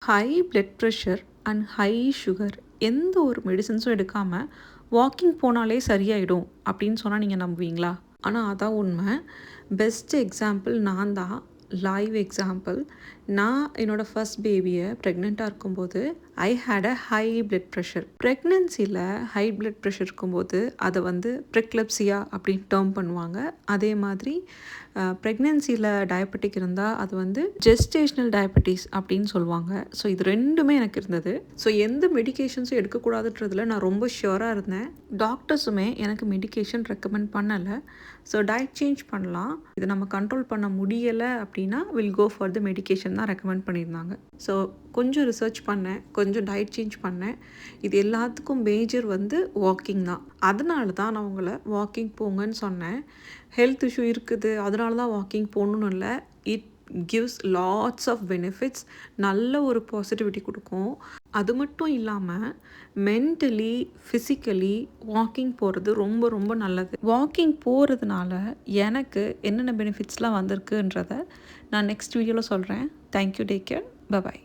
High blood pressure and high sugar எந்த ஒரு மெடிசன்ஸும் எடுக்காமல் வாக்கிங் போனாலே சரியாயிடும் அப்படின்னு சொன்னால் நீங்கள் நம்புவீங்களா? ஆனால் அதான் உண்மை. பெஸ்ட் எக்ஸாம்பிள் நான் தான். Live example. நான் என்னோடய ஃபர்ஸ்ட் பேபியை ப்ரெக்னெண்ட்டாக இருக்கும்போது I had a high blood pressure. ப்ரெக்னென்சியில் ஹை பிளட் ப்ரெஷர் இருக்கும்போது அதை ப்ரெக்லப்சியா அப்படின்னு டேர்ம் பண்ணுவாங்க. அதே மாதிரி ப்ரெக்னென்சியில் டயபெட்டிக் இருந்தால் அது ஜெஸ்டேஷ்னல் டயபெட்டிஸ் அப்படின்னு சொல்லுவாங்க. ஸோ இது ரெண்டுமே எனக்கு இருந்தது. ஸோ எந்த மெடிகேஷன்ஸும் எடுக்கக்கூடாதுன்றதுல நான் ரொம்ப ஷியோராக இருந்தேன். டாக்டர்ஸுமே எனக்கு மெடிகேஷன் ரெக்கமெண்ட் பண்ணலை. ஸோ டயட் சேஞ்ச் பண்ணலாம், இதை நம்ம கண்ட்ரோல் பண்ண முடியலை அப்படின்னா will go for the medication தான் ரெக்கமெண்ட் பண்ணியிருந்தாங்க. ஸோ கொஞ்சம் ரிசர்ச் பண்ணேன், கொஞ்சம் டயட் சேஞ்ச் பண்ணேன். இது எல்லாத்துக்கும் மேஜர் வாக்கிங் தான். அதனால தான் நான் உங்களை வாக்கிங் போங்கன்னு சொன்னேன். ஹெல்த் இஷ்யூ இருக்குது அதனால தான் வாக்கிங் போகணுன்னு இல்லை. It gives lots of benefits. நல்ல ஒரு பாசிட்டிவிட்டி கொடுக்கும். அது மட்டும் இல்லாமல் மென்டலி ஃபிசிக்கலி வாக்கிங் போகிறது ரொம்ப ரொம்ப நல்லது. வாக்கிங் போகிறதுனால எனக்கு என்னென்ன பெனிஃபிட்ஸ்லாம் வந்திருக்குன்றதை நான் நெக்ஸ்ட் வீடியோவில் சொல்கிறேன். Thank you, take care, by.